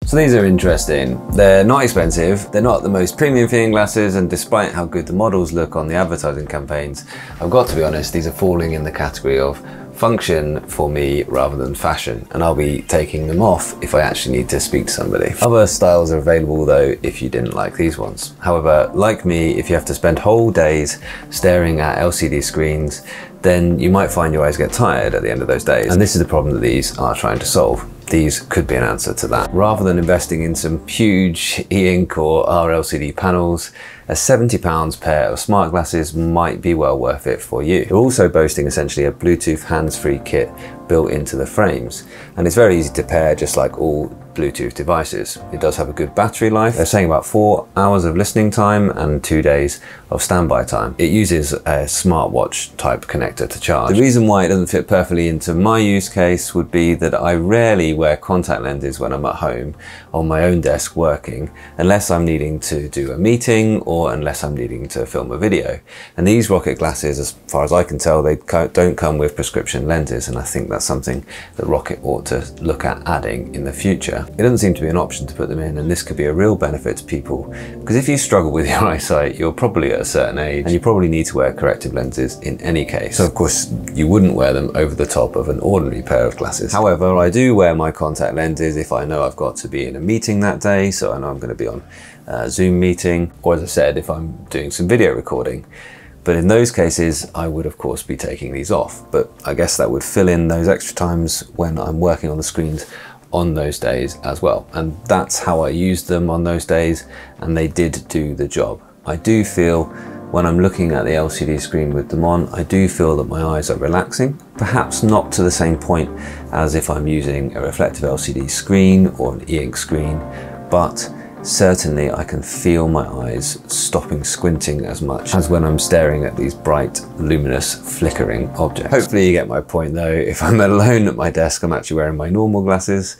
So these are interesting. They're not expensive, they're not the most premium feeling glasses, and despite how good the models look on the advertising campaigns, I've got to be honest, these are falling in the category of function for me rather than fashion, and I'll be taking them off if I actually need to speak to somebody. Other styles are available though if you didn't like these ones. However, like me, if you have to spend whole days staring at LCD screens, then you might find your eyes get tired at the end of those days. And this is the problem that these are trying to solve. These could be an answer to that. Rather than investing in some huge Eink or RLCD panels, a £70 pair of smart glasses might be well worth it for you. They're also boasting essentially a Bluetooth hands-free kit built into the frames. And it's very easy to pair, just like all Bluetooth devices. It does have a good battery life. They're saying about 4 hours of listening time and 2 days of standby time. It uses a smartwatch type connector to charge. The reason why it doesn't fit perfectly into my use case would be that I rarely wear contact lenses when I'm at home on my own desk working, unless I'm needing to do a meeting or unless I'm needing to film a video. And these ROKiT glasses, as far as I can tell, they don't come with prescription lenses, and I think that's something that ROKiT ought to look at adding in the future. It doesn't seem to be an option to put them in, and this could be a real benefit to people, because if you struggle with your eyesight, you're probably at a certain age and you probably need to wear corrective lenses in any case. So of course you wouldn't wear them over the top of an ordinary pair of glasses. However, I do wear my contact lenses if I know I've got to be in a meeting that day, so I know I'm going to be on a Zoom meeting, or as I said, if I'm doing some video recording. But in those cases, I would of course be taking these off, but I guess that would fill in those extra times when I'm working on the screens on those days as well. And that's how I used them on those days, and they did do the job. I do feel when I'm looking at the LCD screen with them on, I do feel that my eyes are relaxing, perhaps not to the same point as if I'm using a reflective LCD screen or an e-ink screen, but certainly I can feel my eyes stopping squinting as much as when I'm staring at these bright, luminous, flickering objects. Hopefully you get my point though. If I'm alone at my desk, I'm actually wearing my normal glasses,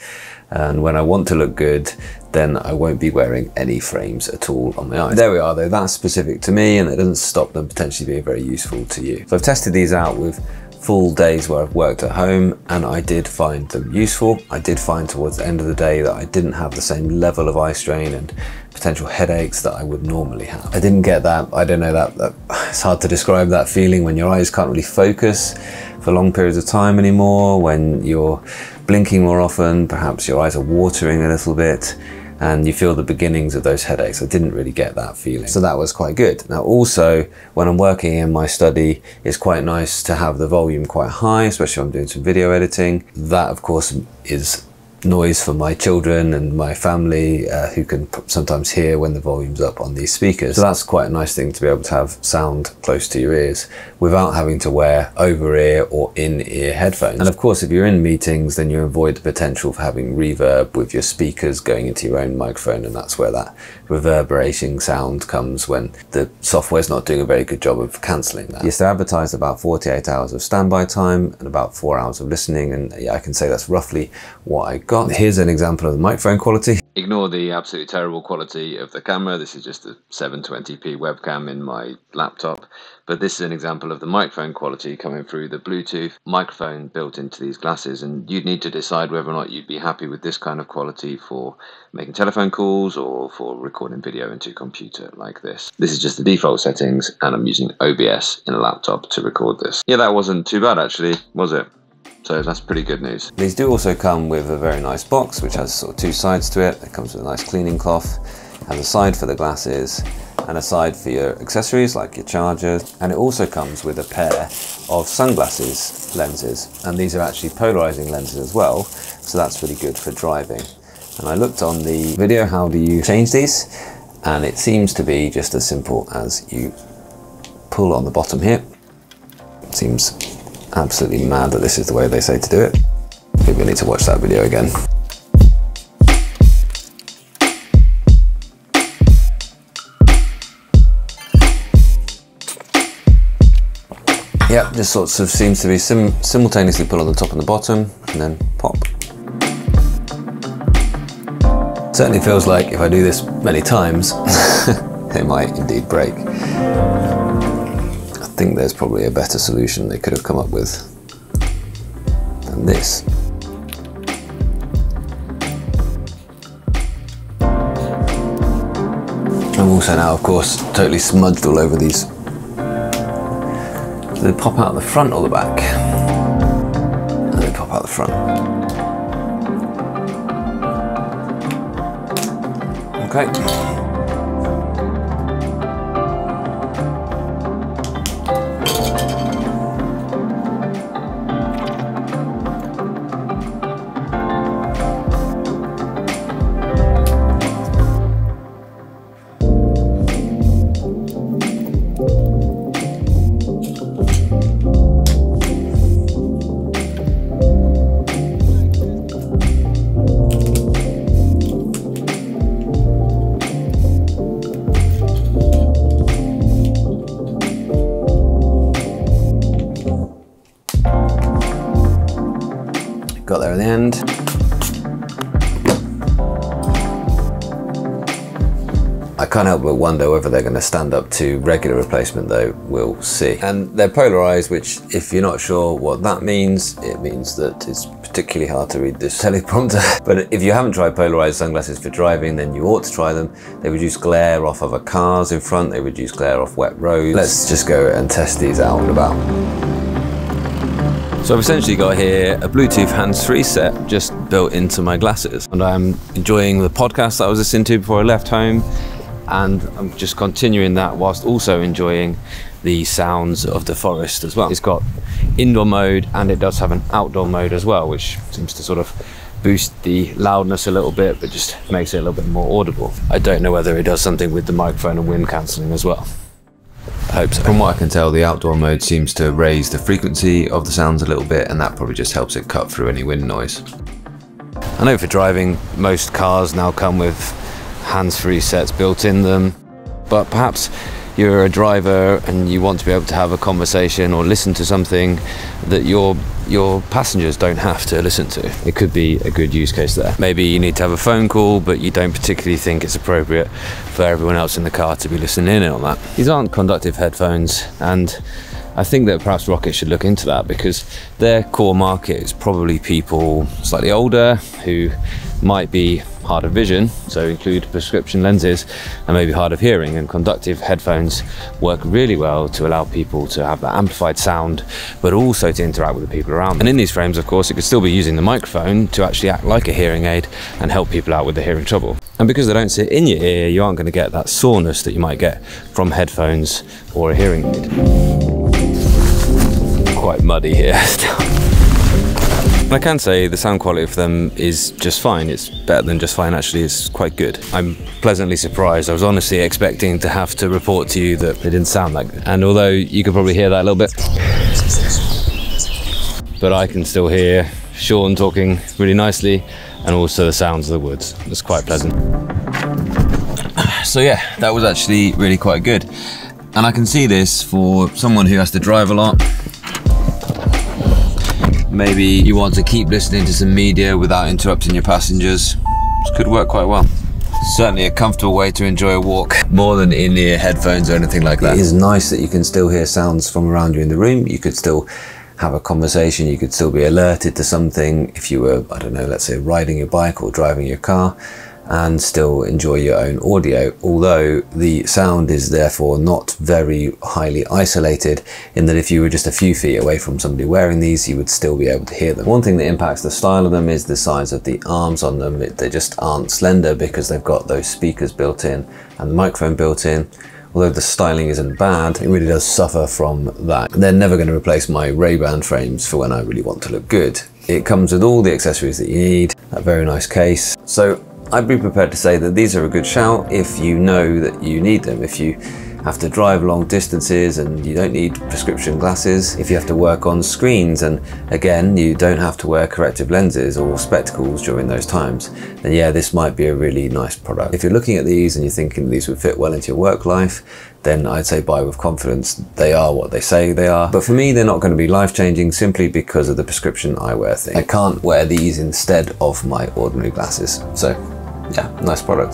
and when I want to look good, then I won't be wearing any frames at all on my eyes. There we are though, that's specific to me, and it doesn't stop them potentially being very useful to you. So I've tested these out with full days where I've worked at home, and I did find them useful. I did find towards the end of the day that I didn't have the same level of eye strain and potential headaches that I would normally have. I didn't get that, I don't know, that it's hard to describe that feeling when your eyes can't really focus for long periods of time anymore, when you're blinking more often, perhaps your eyes are watering a little bit, and you feel the beginnings of those headaches. I didn't really get that feeling. So that was quite good. Now also, when I'm working in my study, it's quite nice to have the volume quite high, especially when I'm doing some video editing. That of course is noise for my children and my family who can sometimes hear when the volume's up on these speakers. So that's quite a nice thing to be able to have sound close to your ears without having to wear over-ear or in-ear headphones. And of course, if you're in meetings, then you avoid the potential for having reverb with your speakers going into your own microphone, and that's where that reverberating sound comes when the software's not doing a very good job of cancelling that. Yes, they advertised about 48 hours of standby time and about 4 hours of listening, and yeah, I can say that's roughly what I got. Here's an example of the microphone quality. Ignore the absolutely terrible quality of the camera. This is just a 720p webcam in my laptop. But this is an example of the microphone quality coming through the Bluetooth microphone built into these glasses. And you'd need to decide whether or not you'd be happy with this kind of quality for making telephone calls or for recording video into a computer like this. This is just the default settings, and I'm using OBS in a laptop to record this. Yeah, that wasn't too bad actually, was it? So that's pretty good news. These do also come with a very nice box, which has sort of two sides to it. It comes with a nice cleaning cloth, has a side for the glasses and a side for your accessories like your charger. And it also comes with a pair of sunglasses lenses. And these are actually polarizing lenses as well. So that's really good for driving. And I looked on the video, how do you change these? And it seems to be just as simple as you pull on the bottom here. It seems absolutely mad that this is the way they say to do it. Maybe I need to watch that video again. Yeah, just sort of seems to be simultaneously pull on the top and the bottom and then pop. Certainly feels like if I do this many times, it might indeed break. I think there's probably a better solution they could have come up with than this. also now, of course, totally smudged all over these. Do they pop out the front or the back? And they pop out the front. Okay. Got there at the end. I can't help but wonder whether they're going to stand up to regular replacement though, we'll see. And they're polarized, which if you're not sure what that means, it means that it's particularly hard to read this teleprompter. But if you haven't tried polarized sunglasses for driving, then you ought to try them. They reduce glare off other cars in front, they reduce glare off wet roads. Let's just go and test these out and about. So I've essentially got here a Bluetooth hands-free set just built into my glasses. And I'm enjoying the podcast that I was listening to before I left home. And I'm just continuing that whilst also enjoying the sounds of the forest as well. It's got indoor mode and it does have an outdoor mode as well, which seems to sort of boost the loudness a little bit, but just makes it a little bit more audible. I don't know whether it does something with the microphone and wind cancelling as well. I hope so. From what I can tell, the outdoor mode seems to raise the frequency of the sounds a little bit, and that probably just helps it cut through any wind noise. I know for driving, most cars now come with hands-free sets built in them, but perhaps you're a driver and you want to be able to have a conversation or listen to something that your passengers don't have to listen to. It could be a good use case there. Maybe you need to have a phone call, but you don't particularly think it's appropriate for everyone else in the car to be listening in on that. These aren't conductive headphones, and I think that perhaps ROKiT should look into that, because their core market is probably people slightly older who might be hard of vision, so include prescription lenses, and maybe hard of hearing, and conductive headphones work really well to allow people to have that amplified sound, but also to interact with the people around them. And in these frames, of course, it could still be using the microphone to actually act like a hearing aid and help people out with the hearing trouble. And because they don't sit in your ear, you aren't going to get that soreness that you might get from headphones or a hearing aid. Quite muddy here still. I can say the sound quality for them is just fine. It's better than just fine, actually. It's quite good. I'm pleasantly surprised. I was honestly expecting to have to report to you that they didn't sound that good. And although you could probably hear that a little bit, but I can still hear Sean talking really nicely, and also the sounds of the woods. It's quite pleasant. So yeah, that was actually really quite good. And I can see this for someone who has to drive a lot. Maybe you want to keep listening to some media without interrupting your passengers. This could work quite well. Certainly a comfortable way to enjoy a walk, more than in-ear headphones or anything like that. It is nice that you can still hear sounds from around you in the room. You could still have a conversation, you could still be alerted to something if you were, I don't know, let's say riding your bike or driving your car, and still enjoy your own audio, although the sound is therefore not very highly isolated, in that if you were just a few feet away from somebody wearing these, you would still be able to hear them. One thing that impacts the style of them is the size of the arms on them. They just aren't slender because they've got those speakers built in and the microphone built in. Although the styling isn't bad, it really does suffer from that. They're never going to replace my Ray-Ban frames for when I really want to look good. It comes with all the accessories that you need, a very nice case. So I'd be prepared to say that these are a good shout if you know that you need them. If you have to drive long distances and you don't need prescription glasses, if you have to work on screens and again you don't have to wear corrective lenses or spectacles during those times, then yeah, this might be a really nice product. If you're looking at these and you're thinking these would fit well into your work life, then I'd say buy with confidence. They are what they say they are. But for me, they're not going to be life-changing simply because of the prescription eyewear thing. I can't wear these instead of my ordinary glasses. So yeah, nice product.